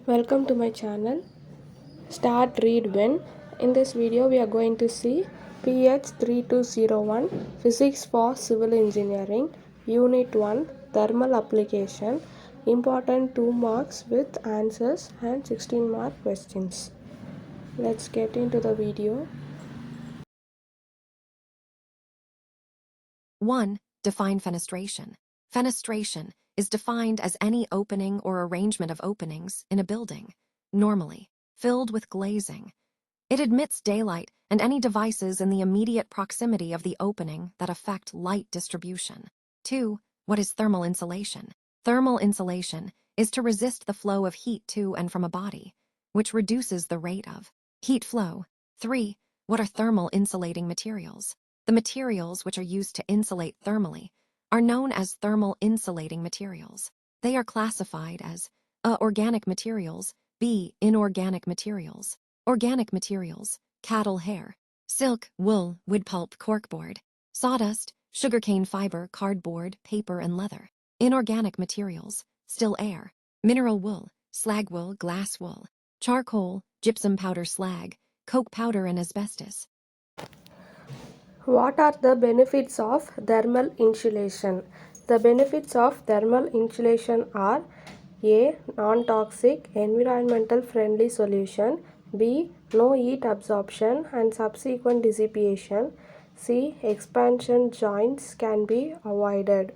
Welcome to my channel. Start Read When. In this video we are going to see PH3201 Physics for Civil Engineering Unit 1 Thermal Application. Important 2 marks with answers and 16 mark questions. Let's get into the video. 1. Define fenestration. Fenestration is defined as any opening or arrangement of openings in a building, normally filled with glazing. It admits daylight and any devices in the immediate proximity of the opening that affect light distribution. 2. What is thermal insulation? Thermal insulation is to resist the flow of heat to and from a body, which reduces the rate of heat flow. 3. What are thermal insulating materials? The materials which are used to insulate thermally are known as thermal insulating materials. They are classified as A. Organic materials, B. Inorganic materials. Organic materials: cattle hair, silk, wool, wood pulp, corkboard, sawdust, sugarcane fiber, cardboard, paper, and leather. Inorganic materials: still air, mineral wool, slag wool, glass wool, charcoal, gypsum powder slag, coke powder, and asbestos. What are the benefits of thermal insulation? The benefits of thermal insulation are A. Non-toxic, environmental friendly solution. B. No heat absorption and subsequent dissipation. C. Expansion joints can be avoided.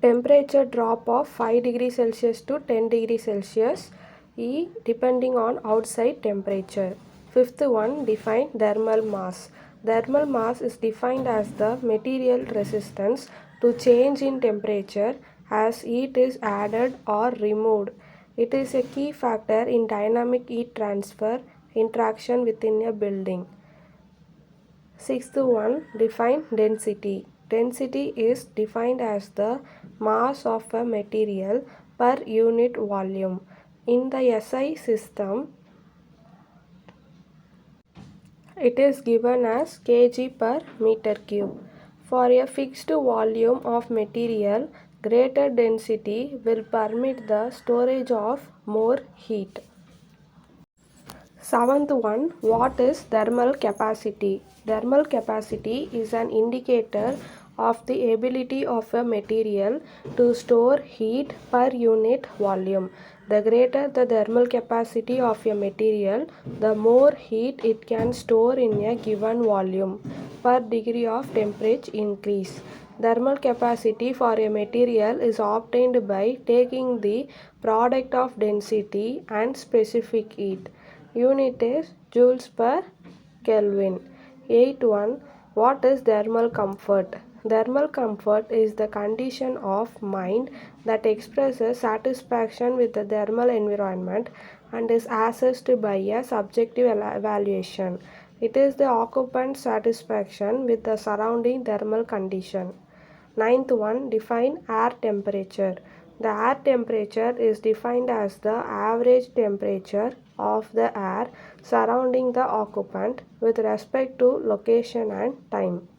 Temperature drop of 5 degrees Celsius to 10 degrees Celsius. E. Depending on outside temperature. Fifth one, define thermal mass. Thermal mass is defined as the material resistance to change in temperature as heat is added or removed. It is a key factor in dynamic heat transfer interaction within a building. Sixth one, define density. Density is defined as the mass of a material per unit volume. In the SI system, it is given as kg per meter cube. For a fixed volume of material, greater density will permit the storage of more heat. Seventh one, what is thermal capacity? Thermal capacity is an indicator of the ability of a material to store heat per unit volume. The greater the thermal capacity of a material, the more heat it can store in a given volume per degree of temperature increase. Thermal capacity for a material is obtained by taking the product of density and specific heat. Unit is joules per Kelvin. 8.1. What is thermal comfort? Thermal comfort is the condition of mind that expresses satisfaction with the thermal environment and is assessed by a subjective evaluation. It is the occupant's satisfaction with the surrounding thermal condition. Ninth one, define air temperature. The air temperature is defined as the average temperature of the air surrounding the occupant with respect to location and time.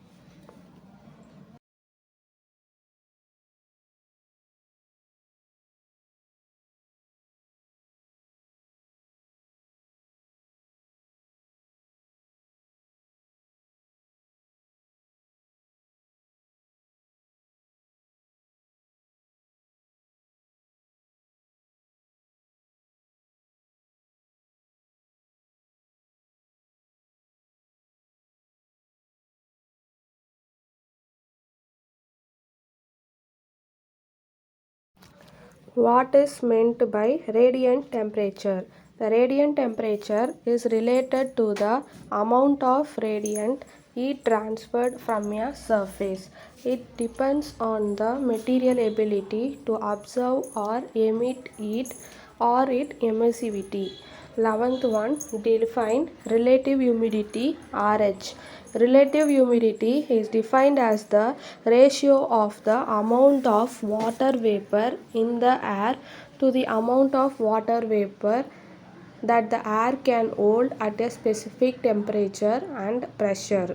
What is meant by radiant temperature? The radiant temperature is related to the amount of radiant heat transferred from a surface. It depends on the material ability to absorb or emit heat or its emissivity. 11th one, define relative humidity RH. Relative humidity is defined as the ratio of the amount of water vapor in the air to the amount of water vapor that the air can hold at a specific temperature and pressure.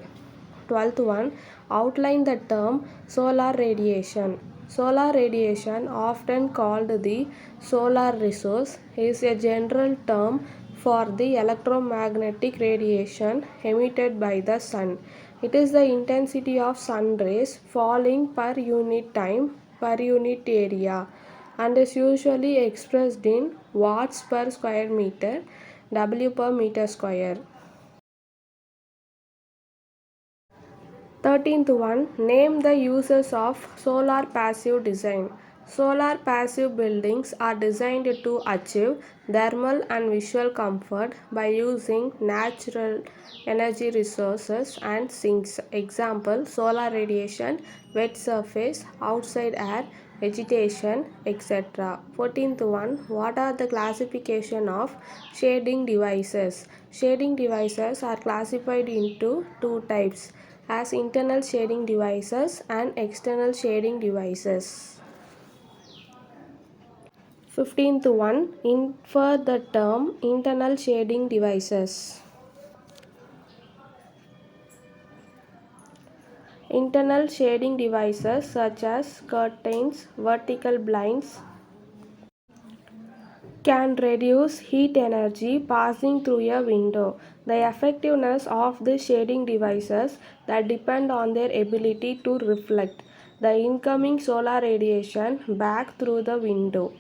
12th one, outline the term solar radiation. Solar radiation, often called the solar resource, is a general term for the electromagnetic radiation emitted by the sun. It is the intensity of sun rays falling per unit time per unit area and is usually expressed in watts per square meter, W per meter square. 13th one, name the uses of solar passive design. Solar passive buildings are designed to achieve thermal and visual comfort by using natural energy resources and sinks. Example, solar radiation, wet surface, outside air, vegetation, etc. 14th one, what are the classification of shading devices? Shading devices are classified into two types as internal shading devices and external shading devices. 15th one, infer the term internal shading devices. Internal shading devices such as curtains, vertical blinds, can reduce heat energy passing through a window. The effectiveness of the shading devices that depend on their ability to reflect the incoming solar radiation back through the window.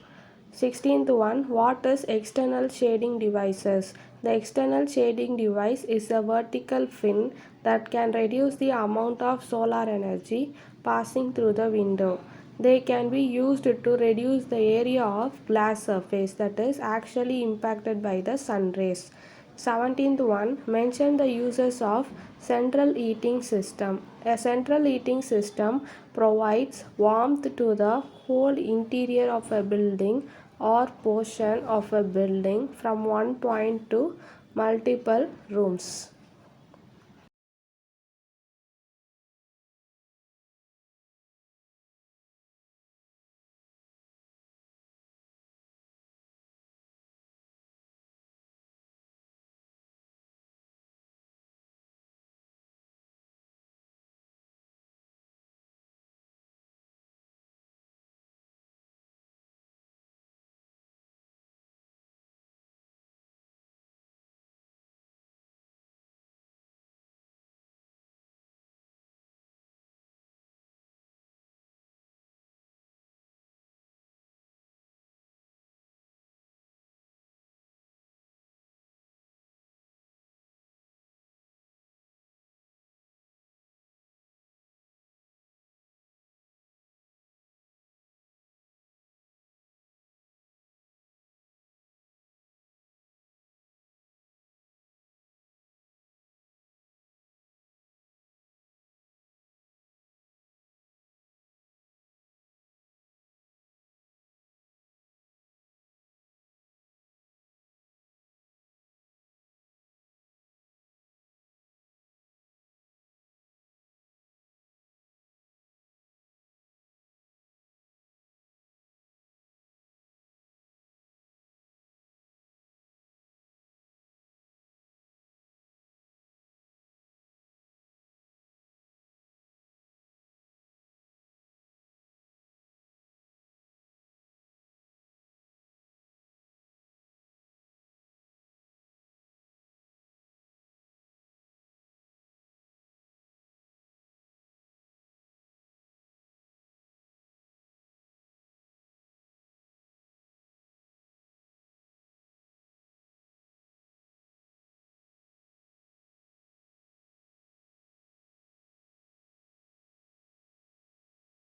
16th one, what is external shading devices? The external shading device is a vertical fin that can reduce the amount of solar energy passing through the window. They can be used to reduce the area of glass surface that is actually impacted by the sun rays. 17th one, mention the uses of central heating system. A central heating system provides warmth to the whole interior of a building or portion of a building from one point to multiple rooms.